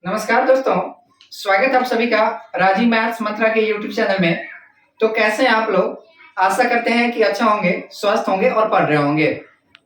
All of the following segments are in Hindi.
नमस्कार दोस्तों, स्वागत है आप सभी का राजी मैथ्स मंत्रा के यूट्यूब चैनल में। तो कैसे हैं आप लोग? आशा करते हैं कि अच्छा होंगे, स्वस्थ होंगे और पढ़ रहे होंगे।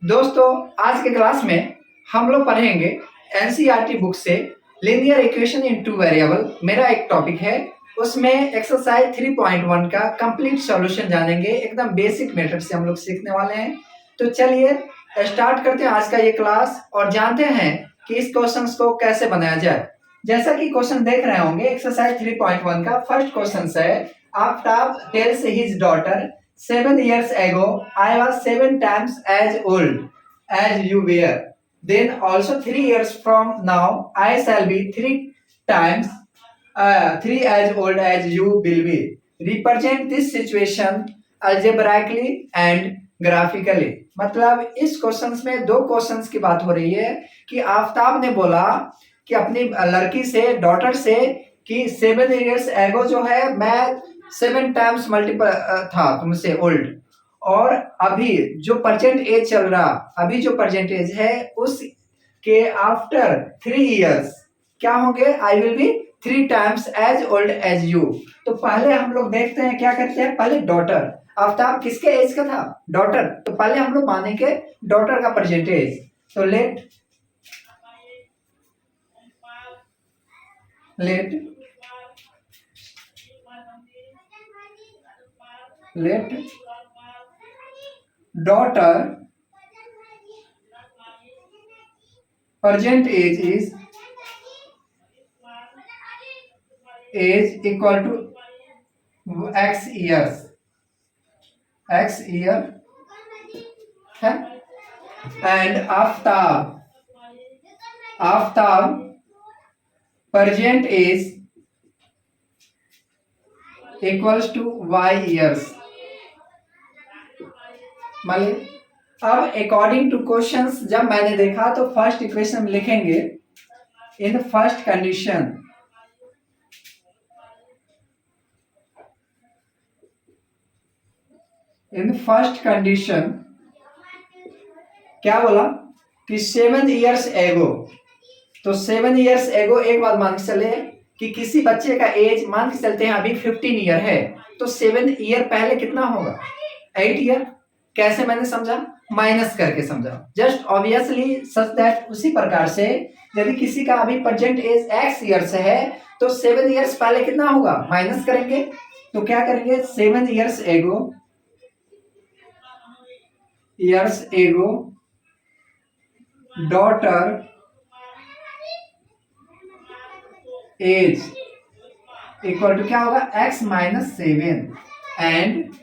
दोस्तों, आज के क्लास में हम लोग पढ़ेंगे एनसीईआरटी बुक से linear equation in two variable. मेरा एक टॉपिक है, उसमें एक्सरसाइज 3.1 का कंप्लीट सॉल्यूशन जानेंगे। एकदम बेसिक मेथड से हम लोग सीखने वाले हैं। तो चलिए स्टार्ट करते हैं आज का ये क्लास और जानते हैं कि इस क्वेश्चन को कैसे बनाया जाए। जैसा कि क्वेश्चन देख रहे होंगे, एक्सरसाइज 3.1 का फर्स्ट क्वेश्चन है, Aftab tales his daughter 7 years ago I was 7 times as old as you were, then also 3 years from now I shall be 3 times 3 as old as you will be. Represent this situation algebraically and graphically. मतलब इस क्वेश्चंस में दो क्वेश्चंस की बात हो रही है कि आफ्ताब ने बोला कि अपनी लड़की से, डॉटर से, कि 7 years ago जो है मैं 7 times मल्टीपल था तुमसे ओल्ड, और अभी जो प्रेजेंट एज चल रहा, अभी जो प्रेजेंट एज है उसके आफ्टर 3 years क्या होंगे? I will be 3 times as old as you. तो पहले हम लोग देखते हैं क्या करते हैं। पहले डॉटर, आफ्ताब किसके एज का था? डॉटर। तो पहले हम लोग मानेंगे डॉटर का प्रेजेंट एज। तो late daughter present age is equal to x years है, and Aftab present age equals to y years। मालिक, अब अकॉर्डिंग टू क्वेश्चंस जब मैंने देखा तो फर्स्ट इक्वेशन लिखेंगे इन फर्स्ट कंडीशन क्या बोला कि 7 years एगो। तो 7 years एगो एक बात मान के चले कि किसी बच्चे का एज मान के चलते हैं अभी 15 ईयर है, तो 7 ईयर पहले कितना होगा? 8 ईयर। कैसे मैंने समझा? माइनस करके समझा, जस्ट ऑब्वियसली सच दैट। उसी प्रकार से यदि किसी का अभी प्रेजेंट एज x ईयर्स है तो 7 ईयर्स पहले कितना होगा? माइनस करेंगे। तो क्या करेंगे? 7 years एगो डॉटर एज इक्वल टू क्या होगा? x minus 7 and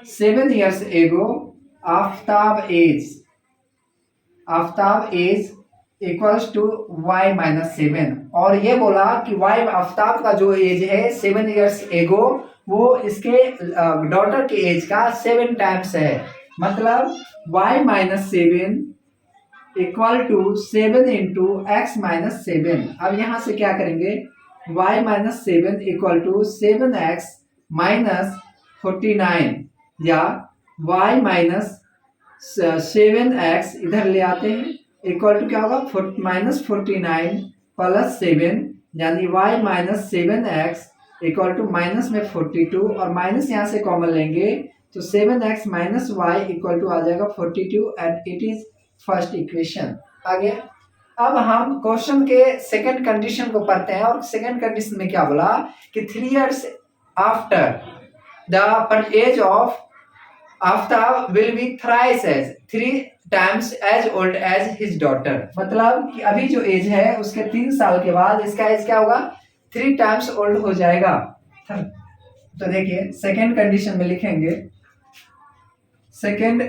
7 years ago Aftab age equals to y minus 7। और ये बोला कि y आफ्ताब का जो एज है 7 years एगो, वो इसके डॉटर के एज का 7 times है। मतलब y minus 7 equal to 7 into x minus 7। अब यहां से क्या करेंगे? y minus 7 equal to 7x minus 49, या y माइनस 7x इधर ले आते हैं, इक्वल टू क्या होगा? माइनस 49 प्लस 7, यानी y minus 7x equal to minus में 42, और माइनस यहाँ से कॉमन लेंगे तो 7x minus Y equal to आ जाएगा 42, and it is first equation. आगे अब हम क्वेश्चन के सेकंड कंडीशन को पढ़ते हैं, और सेकंड कंडीशन में क्या बोला कि 3 years after the age of Aftab will be thrice age 3 times as old as his daughter। मतलब कि अभी जो एज है उसके 3 साल के बाद इसका एज क्या होगा? 3 times ओल्ड हो जाएगा। तो देखिए सेकंड कंडीशन में लिखेंगे, सेकंड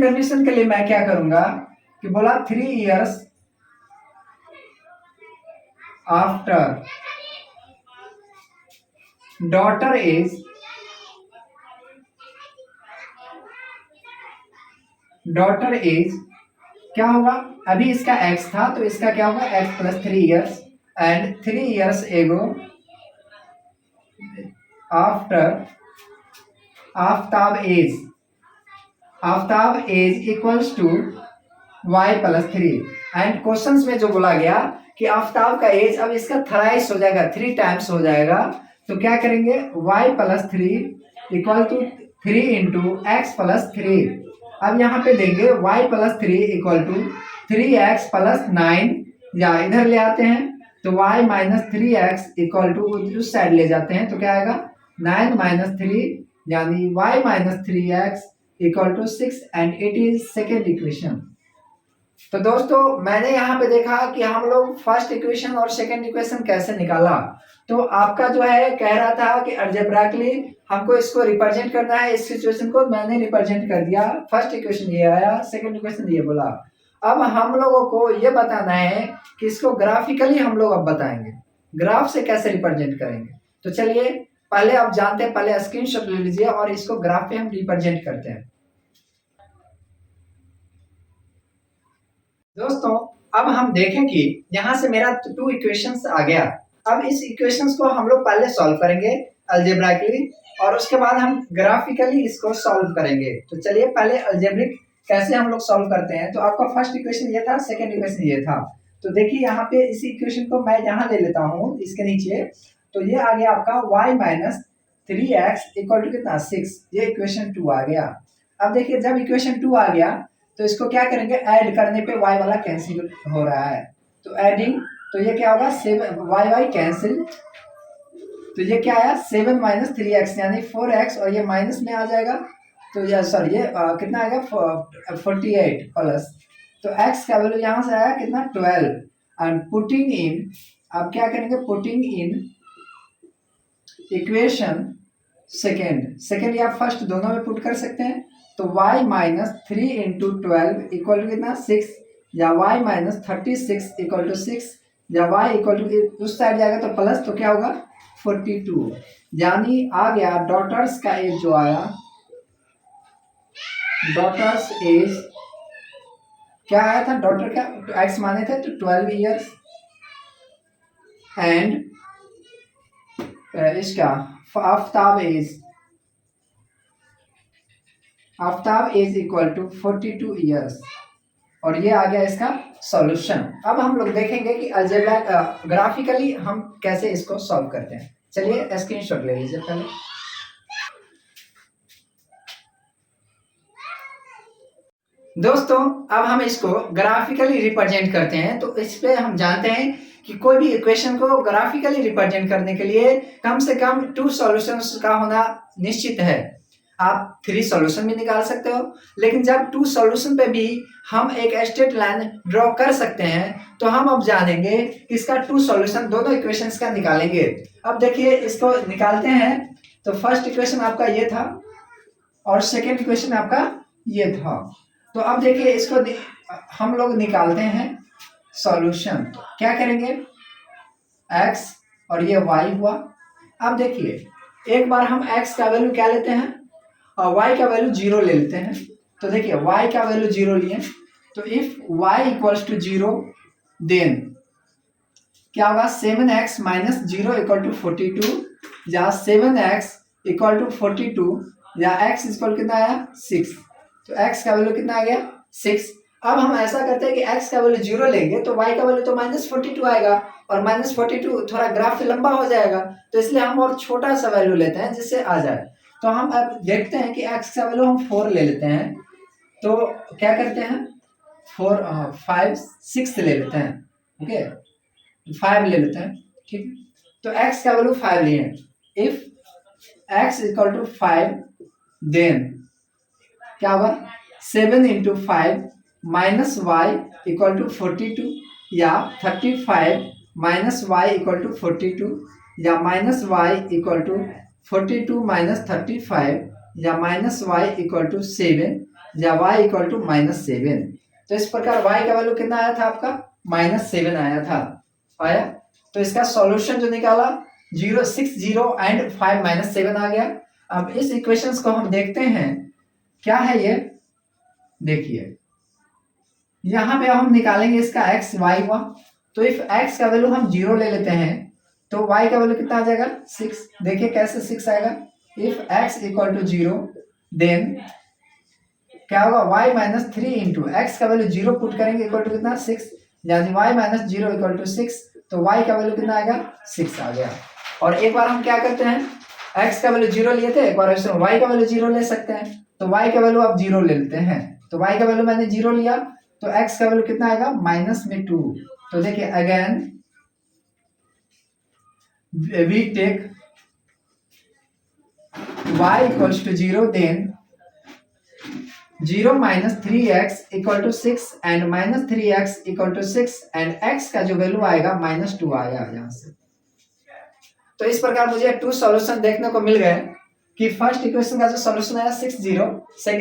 कंडीशन के लिए मैं क्या करूंगा कि बोला 3 years आफ्टर डॉटर एज क्या होगा? अभी इसका x था तो इसका क्या होगा? x plus 3 years, and 3 years ago after Aftab age Aftab age equals to y plus 3। And questions में जो बोला गया कि आफ्ताब का एज अब इसका थ्राइस हो जाएगा, 3 टाइम्स हो जाएगा, तो क्या करेंगे y plus 3 equal to 3 into x plus 3। अब यहाँ पे देंगे y plus 3 equal to 3x plus 9, या इधर ले आते हैं तो y minus 3x equal to उस साइड ले जाते हैं तो क्या आएगा 9 माइनस 3, यानी y minus 3x equal to 6 and it is second equation. तो दोस्तों मैंने यहाँ पे देखा कि हम लोग फर्स्ट इक्वेशन और सेकंड इक्वेशन कैसे निकाला। तो आपका जो है कह रहा था कि अलजेब्राइकली हमको इसको रिप्रेजेंट करना है, इस सिचुएशन को मैंने रिप्रेजेंट कर दिया। फर्स्ट इक्वेशन ये आया, सेकंड इक्वेशन ये बोला। अब हम लोगों को ये बताना है कि इसको ग्राफिकली हम लोग अब बताएंगे, ग्राफ से कैसे रिप्रेजेंट करेंगे। तो चलिए पहले आप जानते हैं, पहले स्क्रीनशॉट ले लीजिए और इसको ग्राफ पे हम रिप्रेजेंट करते हैं। दोस्तों अब हम देखें कि यहाँ से मेरा 2 इक्वेशंस आ गया। अब इस इक्वेशंस को हम लोग पहले सॉल्व करेंगे अलजेब्राइकली और उसके बाद हम ग्राफिकली इसको सॉल्व करेंगे। तो चलिए पहले अलजेब्रिक कैसे हम लोग सॉल्व करते हैं। तो आपका फर्स्ट इक्वेशन ये था, सेकंड इक्वेशन ये था। तो देखिए यहाँ पे इसी इक्वेशन को मैं यहाँ ले लेता हूँ इसके नीचे। तो ये आ गया आपका y minus 3x equal to कितना 6, ये इक्वेशन 2 आ गया। अब देखिए जब इक्वेशन 2 आ गया तो इसको क्या करेंगे, ऐड करने पे y वाला कैंसिल हो रहा है, तो एडिंग, तो ये क्या होगा 7 y कैंसिल, तो ये क्या आया 7 माइनस 3x यानी 4x, और ये माइनस में आ जाएगा तो ये सॉरी ये कितना आएगा 48 प्लस, तो x का वैल्यू यहाँ से आया कितना 12 एंड पुटिंग इन, अब क्या करेंगे पुटिंग इन इक्वेशन सेकेंड या फर्स्ट दोनों में पुट कर सकते हैं। तो y minus 3 into 12 equal to कितना 6, या y माइनस 36 इक्वल टू 6, या y इक्वल टू उस साइड जाएगा तो प्लस, तो क्या होगा 42, यानी आ गया डॉटर्स का एज जो आया, डॉटर्स एज क्या आया था, डॉटर क्या एक्स माने थे तो 12 इयर्स एंड इसका Aftab age equal to 42 years, और ये आ गया इसका सॉल्यूशन। अब हम लोग देखेंगे कि अलजेब्रा ग्राफिकली हम कैसे इसको सॉल्व करते हैं। चलिए स्क्रीनशॉट ले लीजिए पहले। दोस्तों अब हम इसको ग्राफिकली रिप्रेजेंट करते हैं। तो इस पे हम जानते हैं कि कोई भी इक्वेशन को ग्राफिकली रिप्रेजेंट करने के लिए कम से कम 2 सॉल्यूशंस का होना निश्चित है। आप 3 सॉल्यूशन भी निकाल सकते हो, लेकिन जब 2 सॉल्यूशन पे भी हम एक स्ट्रेट लाइन ड्रॉ कर सकते हैं तो हम अब जानेंगे कि इसका 2 सॉल्यूशन दोनों इक्वेशंस का निकालेंगे। अब देखिए इसको निकालते हैं। तो फर्स्ट इक्वेशन आपका ये था और सेकेंड इक्वेशन आपका ये था। तो अब देखिए इसको हम लोग निकालते हैं सॉल्यूशन। क्या करेंगे x और ये y हुआ। अब देखिए एक बार हम x का वैल्यू क्या लेते हैं और y का वैल्यू 0 ले लेते हैं। तो देखिए y का वैल्यू 0 लिए, तो if y equals to 0 then क्या होगा 7x माइनस 0 इक्वल टू 42, या 7x इक्वल टू 42 या x इक्वल कितना आया 6। तो x का वैल्यू कितना आ गया 6। अब हम ऐसा करते हैं कि x का वैल्यू 0 लेंगे तो y का वैल्यू तो माइनस 42 आएगा, और माइनस 42 थोड़ा ग्राफ लंबा हो जाएगा, तो इसलिए हम और छोटा सा वैल्यू लेते हैं जिससे आ जाए। तो हम अब देखते हैं कि x का वैल्यू हम 4 ले लेते हैं। तो क्या करते हैं 6 ले लेते हैं, ओके 5 ले लेते हैं, ठीक। तो x का वैल्यू 5 लिए, if x equal to 5 then क्या होगा 7 into 5 minus Y equal to 42, या 35 माइनस वाई इक्वल टू 42, या minus Y equal to 42 minus 35, या माइनस वाई इक्वल टू 7, या y इक्वल टू माइनस 7। तो इस प्रकार y का वैल्यू कितना आया था आपका -7 आया था, आया। तो इसका सॉल्यूशन जो निकाला 0 6 0 एंड 5 -7 आ गया। अब इस इक्वेशंस को हम देखते हैं क्या है ये, देखिए यहाँ पे हम निकालेंगे इसका x y हुआ। तो इफ x का वैल्यू हम 0 ले लेते हैं तो y का वैल्यू कितना आ जाएगा 6। देखिए कैसे 6 आएगा, if x equal to 0 then क्या होगा y माइनस 3 इंटू एक्स का वैल्यू 0 पुट करेंगे इक्वल टू कितना 6, यानी y माइनस 0 इक्वल टू 6, तो y का वैल्यू कितना आएगा 6 आ गया। और एक बार हम क्या करते हैं, x का वैल्यू 0 लिए थे, एक बार y का वैल्यू 0 ले सकते हैं, तो y का वैल्यू आप 0 ले लेते हैं, तो y का वैल्यू मैंने 0 लिया, तो x का वैल्यू कितना आएगा माइनस में 2। तो देखिए again we take y equals to 0, then 0 minus 3x equal to 6 and minus 3x equal to 6 and x का जो वैल्यू आएगा माइनस 2 आएगा यहाँ से। तो इस प्रकार मुझे 2 सॉल्यूशन देखने को मिल गए कि फर्स्ट इक्वेशन का जो सॉल्यूशन आया 6 0,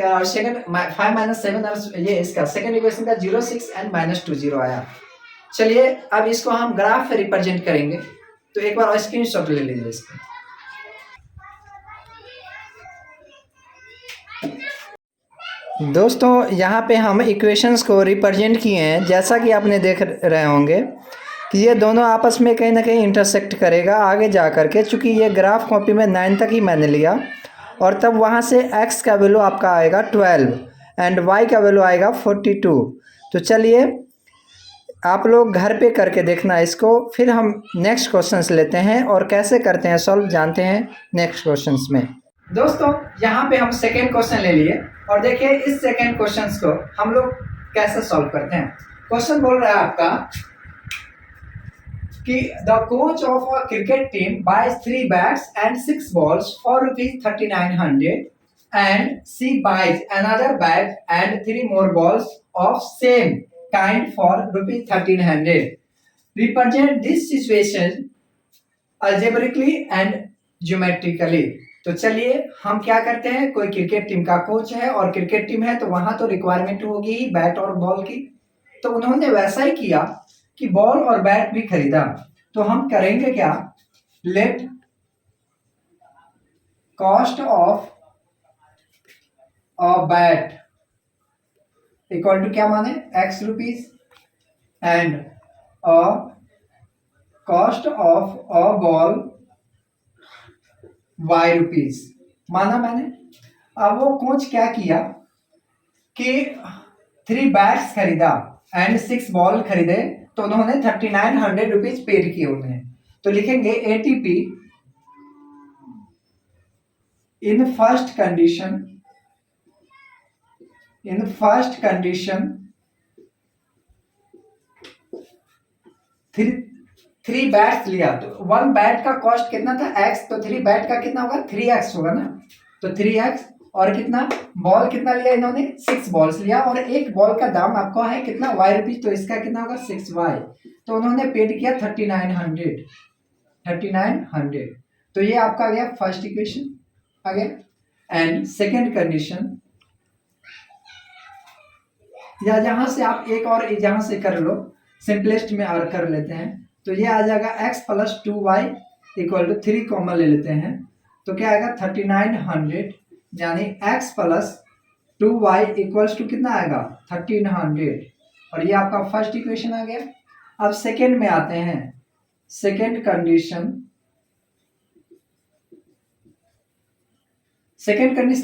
और सेकंड 5 माइनस 7, और ये इसका सेकंड इक्वेशन का 0 6 एंड माइनस 2 0 आया। चलिए अब इसको हम ग्राफ पे रिप्रेजेंट करेंगे, तो एक बार स्क्रीनशॉट ले लीजिए इसका। दोस्तों यहाँ पे हम इक्वेशंस को रिप्रेजेंट किए हैं, जैसा कि आपने देख रहे होंगे कि ये दोनों आपस में कहीं ना कहीं इंटरसेक्ट करेगा आगे जा कर के, चूँकि ये ग्राफ कॉपी में 9 तक ही मैंने लिया, और तब वहाँ से x का वैल्यू आपका आएगा 12 एंड y का वैल्यू आएगा 42। तो चलिए आप लोग घर पे करके देखना इसको, फिर हम नेक्स्ट क्वेश्चंस लेते हैं और कैसे करते हैं सॉल्व जानते हैं नेक्स्ट क्वेश्चंस में। दोस्तों यहाँ पे हम सेकेंड क्वेश्चन ले लिए, और देखिए इस सेकेंड क्वेश्चन को हम लोग कैसे सॉल्व करते हैं। क्वेश्चन बोल रहा है आपका कि the coach of a cricket team buys 3 bats and 6 balls for ₹3900 and she buys another bat and 3 more balls of same kind for ₹1300। Represent this situation algebraically and geometrically. तो चलिए हम क्या करते हैं, कोई क्रिकेट टीम का कोच है और क्रिकेट टीम है, तो वहां तो रिक्वायरमेंट होगी ही बैट और बॉल की, तो उन्होंने वैसा ही किया कि बॉल और बैट भी खरीदा। तो हम करेंगे क्या, let cost of a bat equal to क्या माने x rupees and a cost of a ball y rupees माना मैंने। अब वो कोच क्या किया कि 3 बैट्स खरीदा एंड 6 बॉल खरीदे, तो उन्होंने 3900 रुपीज पेड किए उन्हें। तो लिखेंगे ATP in first condition 3 bats लिया, तो 1 बैट का कॉस्ट कितना था x, तो 3 बैट का कितना होगा 3x होगा ना, तो 3x, और कितना बॉल कितना लिया इन्होंने 6 बॉल्स लिया, और एक बॉल का दाम आपको है कितना y रुपीज, तो इसका कितना होगा 6y, तो उन्होंने पेड किया 3900। तो ये आपका आ गया फर्स्ट इक्वेशन आ गया। एंड सेकेंड कंडीशन, या जहां से आप एक और जहां से कर लो, सिंपलेस्ट में और कर लेते हैं, तो ये आ जाएगा x plus 2y equal to 3 common ले लेते हैं, तो क्या आएगा 3900, यानी x plus 2y equals to कितना आएगा 1300, और ये आपका फर्स्ट इक्वेशन आ गया। अब सेकेंड में आते हैं, सेकेंड कंडीशन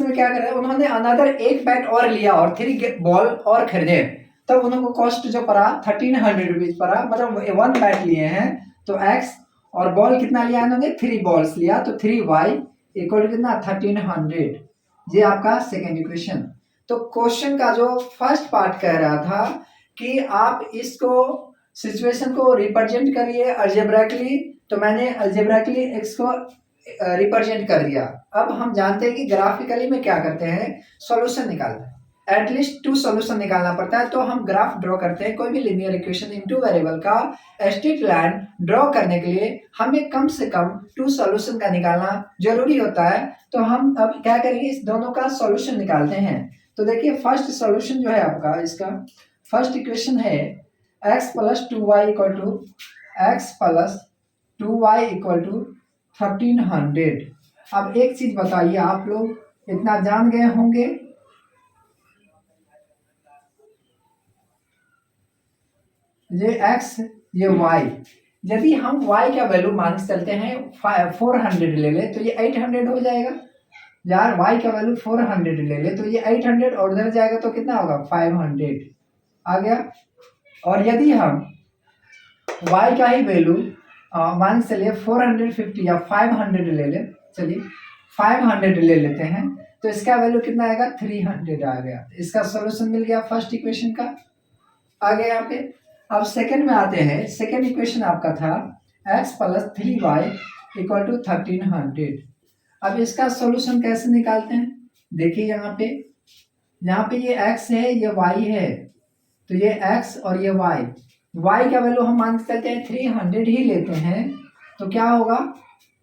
में क्या कर रहे हैं, उन्होंने अनदर एक बैट और लिया और 3 बॉल और खरीदे, तब उनको कॉस्ट जो पड़ा 1300 रुपीज पड़ा, मतलब 1 बैट लिए हैं, तो x और बॉल कितना लिया इन्होंने 3 बॉल्स लिया, तो 3y इक्वल टू कितना 1300। ये आपका सेकेंड इक्वेशन। तो क्वेश्चन का जो फर्स्ट पार्ट कह रहा था कि आप इसको सिचुएशन को रिप्रेजेंट करिए अलजेब्राइकली, तो मैंने अलजेब्राइकली x को रिप्रेजेंट कर दिया। अब हम जानते हैं कि ग्राफिकली में क्या करते हैं, सॉल्यूशन निकालते हैं, एटलीस्ट 2 सॉल्यूशन निकालना पड़ता है, तो हम ग्राफ ड्रॉ करते हैं। कोई भी लिनियर इक्वेशन इन 2 वेरिएबल का स्ट्रेट लाइन ड्रॉ करने के लिए हमें कम से कम 2 सॉल्यूशन का निकालना जरूरी होता है। तो हम अब क्या करेंगे, इस दोनों का सॉल्यूशन निकालते हैं। तो देखिए फर्स्ट सॉल्यूशन जो है आपका, इसका फर्स्ट इक्वेशन है x plus 2y equal to 1300। अब एक चीज बताइए, आप लोग इतना जान गए होंगे, ये x ये y, यदि हम y का वैल्यू मान के चलते हैं 400 ले ले, तो ये 800 हो जाएगा। यार y का वैल्यू 400 ले ले तो ये 800 और उधर जाएगा तो कितना होगा 500 आ गया। और यदि हम y का ही वैल्यू मान चलिए 450 या 500 ले ले, चलिए 500 ले लेते हैं तो इसका वैल्यू कितना आएगा 300 आ गया। इसका सॉल्यूशन मिल गया फर्स्ट इक्वेशन का। आगे यहाँ पे अब सेकंड में आते हैं। सेकंड इक्वेशन आपका था x + 3y = 1300। अब इसका सॉल्यूशन कैसे निकालते हैं, देखिए यहाँ पे ये x है ये y है, तो ये x और ये y का वैल्यू हम मान के चलते हैं 300 ही लेते हैं तो क्या होगा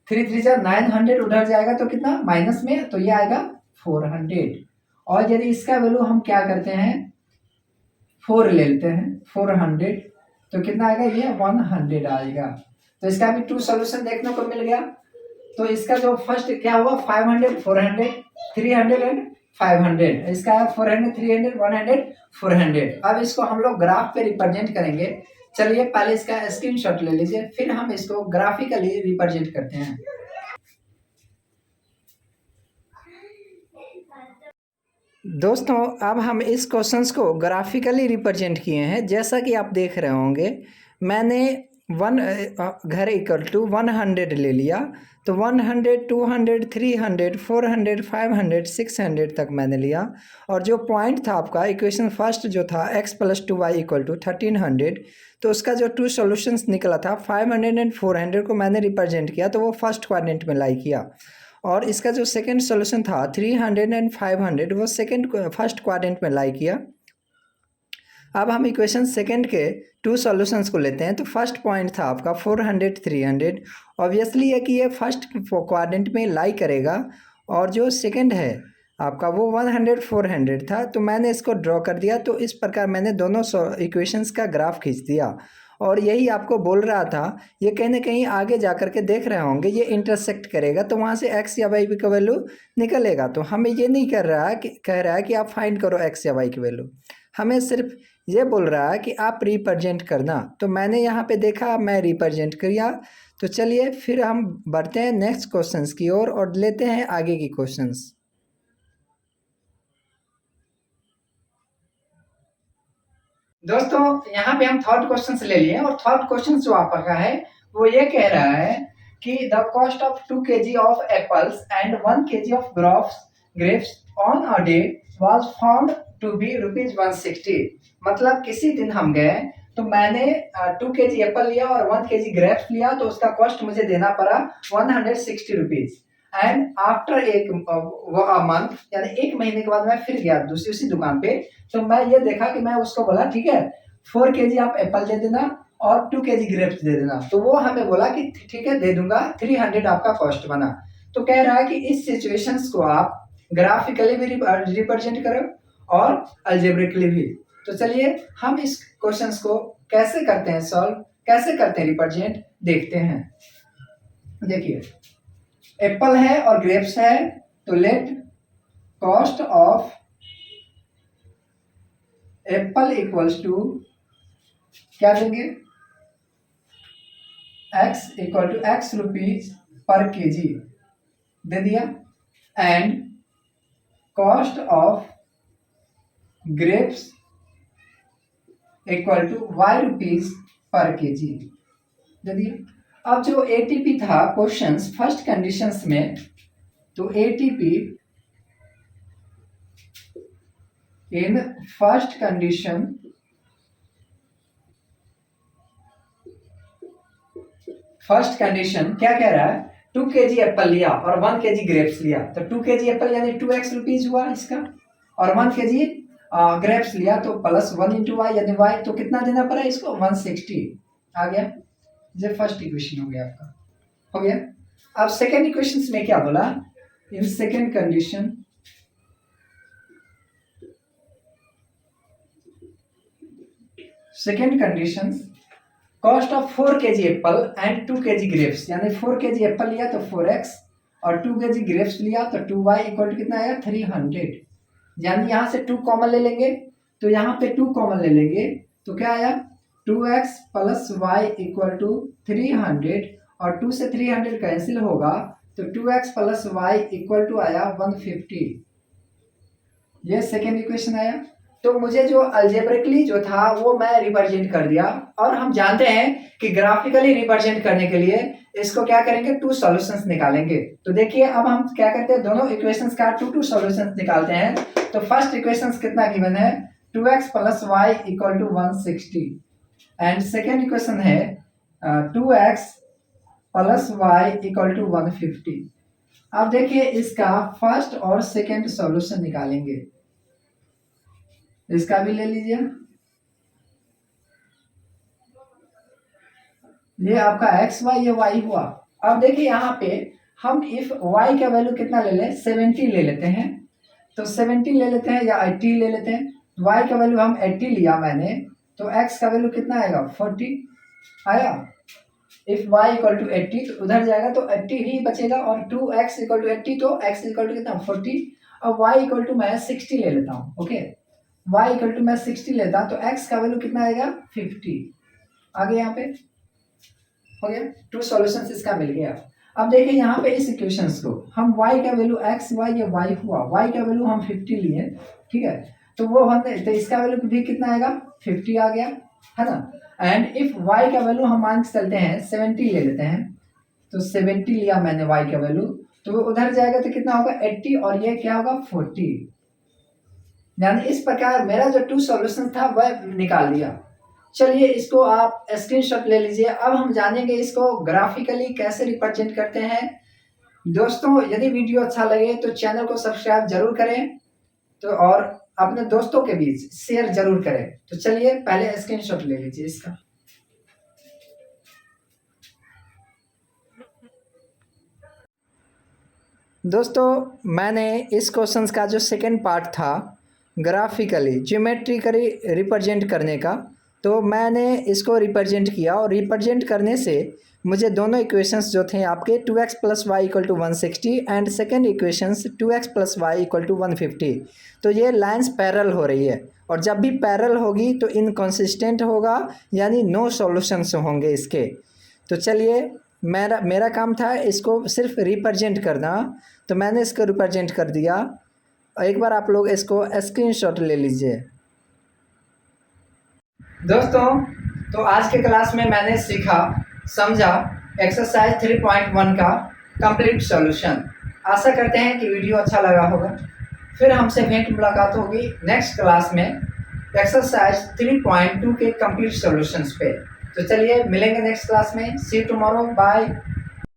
3 3 जा 900 उधर जाएगा तो कितना माइनस में, तो ये आएगा 400। और यदि इसका वैल्यू हम क्या करते हैं 4 ले लेते हैं 400 तो कितना आएगा ये 100 आएगा। तो इसका भी 2 सॉल्यूशन देखने को मिल गया। तो इसका जो फर्स्ट क्या हुआ 500 400 300 एंड 500, इसका 400 300 100 400। अब इसको हम लोग ग्राफ पे रिप्रेजेंट करेंगे। चलिए पहले इसका स्क्रीनशॉट ले लीजिए फिर हम इसको ग्राफिकली रिप्रेजेंट करते हैं। दोस्तों अब हम इस क्वेश्चंस को ग्राफिकली रिप्रेजेंट किए हैं। जैसा कि आप देख रहे होंगे मैंने घर = 100 ले लिया तो 100 200 300 400 500 600 तक मैंने लिया। और जो पॉइंट था आपका इक्वेशन फर्स्ट जो था x + 2y = 1300, तो उसका जो 2 सॉल्यूशंस निकला था 500 एंड 400 को मैंने रिप्रेजेंट किया तो वो फर्स्ट क्वाड्रेंट में लाई किया। और इसका जो सेकंड सॉल्यूशन था 300 एंड 500 वो फर्स्ट क्वाड्रेंट में लाई किया। अब हम इक्वेशन सेकंड के 2 सॉल्यूशंस को लेते हैं। तो फर्स्ट पॉइंट था आपका 400 300, ऑब्वियसली है कि ये फर्स्ट क्वाड्रेंट में लाई करेगा। और जो सेकंड है आपका वो 100 400 था तो मैंने इसको ड्रॉ कर दिया। तो इस प्रकार मैंने दोनों इक्वेशंस का ग्राफ खींच दिया। और यही आपको बोल रहा था ये कहीं ना कहीं आगे जा कर के देख रहे होंगे ये इंटरसेक्ट करेगा तो वहाँ से x या y का वैल्यू निकलेगा। तो हमें ये नहीं कह रहा है कि आप फाइंड करो x या y की वैल्यू, हमें सिर्फ ये बोल रहा है कि आप रिप्रेजेंट करना। तो मैंने यहाँ पे देखा मैं रिप्रेजेंट किया। तो चलिए फिर हम बढ़ते हैं नेक्स्ट क्वेश्चंस की ओर और लेते हैं आगे की क्वेश्चंस। दोस्तों यहाँ पे हम थर्ड क्वेश्चन ले लिए और थर्ड क्वेश्चन जो आपका है वो ये कह रहा है कि the cost of 2 kg of apples and 1 kg of grapes on a day was found to be ₹160। मतलब किसी दिन हम गए तो मैंने 2 kg एप्पल लिया और 1 kg ग्रेप्स लिया तो उसका कॉस्ट मुझे देना पड़ा ₹160। एंड आफ्टर एक मंथ यानी 1 महीने के बाद मैं फिर गया उसी दुकान पे तो मैं ये देखा कि मैं उसको बोला ठीक है 4 kg आप एप्पल दे देना और 2 kg ग्रेप्स दे देना। तो वो हमें बोला कि ठीक है दे दूंगा 300 आपका कॉस्ट बना। तो कह रहा है कि इस सिचुएशंस को आप ग्राफिकली भी रिप्रेजेंट करो और अलजेब्रिकली भी। तो चलिए हम इस क्वेश्चंस को कैसे करते हैं सॉल्व, कैसे करते हैं रिप्रेजेंट देखते हैं। देखिए एप्पल है और ग्रेप्स है तो let cost of apple equals to क्या देंगे x = x rupees per KG दे दिया and cost of grapes equal to y rupees per KG दे दिया। अब जो एटीपी था क्वेश्चंस फर्स्ट कंडीशंस में, तो एटीपी इन फर्स्ट कंडीशन क्या कह रहा है 2 kg एप्पल लिया और 1 kg ग्रेप्स लिया तो 2 kg एप्पल यानी 2x रुपीज हुआ इसका और 1 kg ग्रेप्स लिया तो +1 × y यानी y तो कितना देना पड़ा इसको 160 आ गया। ये फर्स्ट इक्वेशन हो गया आपका, हो गया। अब सेकेंड इक्वेशन में क्या बोला in second condition cost of 4 kg Apple and 2 kg grapes यानी 4 kg एप्पल लिया तो 4x और 2 kg ग्रेप्स लिया तो 2y इक्वल टू कितना आया 300। यानी यहाँ से 2 कॉमन ले लेंगे तो यहाँ पे 2 कॉमन ले लेंगे तो क्या आया 2x + y = 300 और 2 से 300 कैंसिल होगा तो 2x plus y equal to आया 150। ये सेकेंड इक्वेशन आया। तो मुझे जो अल्जेब्रिकली जो था वो मैं रिप्रेजेंट कर दिया, और हम जानते हैं कि ग्राफिकली रिप्रेजेंट करने के लिए इसको क्या करेंगे, टू सॉल्यूशंस निकालेंगे। तो देखिए अब हम क्या करते हैं, दोनों इक्वेशंस का टू सॉल्यूशंस निकालते हैं। तो फर्स्ट इक्वेशंस कितना गिवन है, 2x plus y equal to 160, and second equation है 2x plus y equal to 150। अब देखिए इसका फर्स्ट और सेकेंड सॉल्यूशन निकालेंगे। इसका भी ले लीजिए, ये आपका एक्स वाई ये वाई हुआ। अब देखिए यहाँ पे हम इफ वाई का वैल्यू कितना ले लें, 70 ले लेते हैं। तो 70 ले लेते हैं या 80 ले लेते हैं। वाई का वैल्यू हम 80 लिया मैंने, तो एक्स का वैल्यू कितना आएगा, 40 आया। इफ y इक्वल टू 80 तो उधर जाएगा तो 80 ही बचेगा, और 2x इक्वल टू 80 तो x इक्वल टू कितना, 40। अब y इक्वल टू मैं 60 ले लेता हूँ। ओके, y इक्वल टू मैं 60 लेता हूँ, तो x का वैल्यू कितना आएगा, 50। आगे यहाँ पे हो गया, टू सॉल्यूशंस इसका मिल गया। अब देखिए यहाँ पे इस इक्वेशंस को हम y का वैल्यू x y या y हुआ, y का वैल्यू हम 50 लिए, ठीक है। तो वो हमने, तो इसका वैल्यू भी कितना आएगा, 50 आ गया, है ना। एंड इफ y का वैल्यू हम मान के चलते हैं 70 ले लेते हैं, तो 70 लिया मैंने y का वैल्यू, तो वो उधर जाएगा तो कितना होगा, 80, और ये क्या होगा, 40। यानी इस प्रकार मेरा जो टू सॉल्यूशन था वह निकाल दिया। चलिए इसको आप स्क्रीनशॉट ले लीजिए। अब हम जानेंगे इसको ग्राफिकली कैसे रिप्रेजेंट करते हैं। दोस्तों यदि वीडियो अच्छा लगे तो चैनल को सब्सक्राइब जरूर करें, तो और अपने दोस्तों के बीच शेयर जरूर करें। तो चलिए पहले स्क्रीनशॉट ले लीजिए इसका। दोस्तों मैंने इस क्वेश्चन का जो सेकंड पार्ट था ग्राफिकली ज्योमेट्रिकली रिप्रेजेंट करने का, तो मैंने इसको रिप्रेजेंट किया, और रिप्रेजेंट करने से मुझे दोनों इक्वेशंस जो थे आपके 2x plus y equal to 160 and second equations 2x plus y equal to 150, तो ये लाइंस पैरेलल हो रही है, और जब भी पैरेलल होगी तो इनकंसिस्टेंट होगा, यानी नो सॉल्यूशंस होंगे इसके। तो चलिए मेरा काम था इसको सिर्फ रिप्रेजेंट करना, तो मैंने इसको रिप्रेजेंट कर दिया। एक बार आप लोग इसको स्क्रीनशॉट ले लीजिए। दोस्तों तो आज के क्लास में मैंने सीखा समझा एक्सरसाइज 3.1 का कंप्लीट सॉल्यूशन। आशा करते हैं कि वीडियो अच्छा लगा होगा। फिर हमसे भेंट मुलाकात होगी नेक्स्ट क्लास में एक्सरसाइज 3.2 के कंप्लीट सॉल्यूशंस पे। तो चलिए मिलेंगे नेक्स्ट क्लास में। सी यू टुमारो, बाय।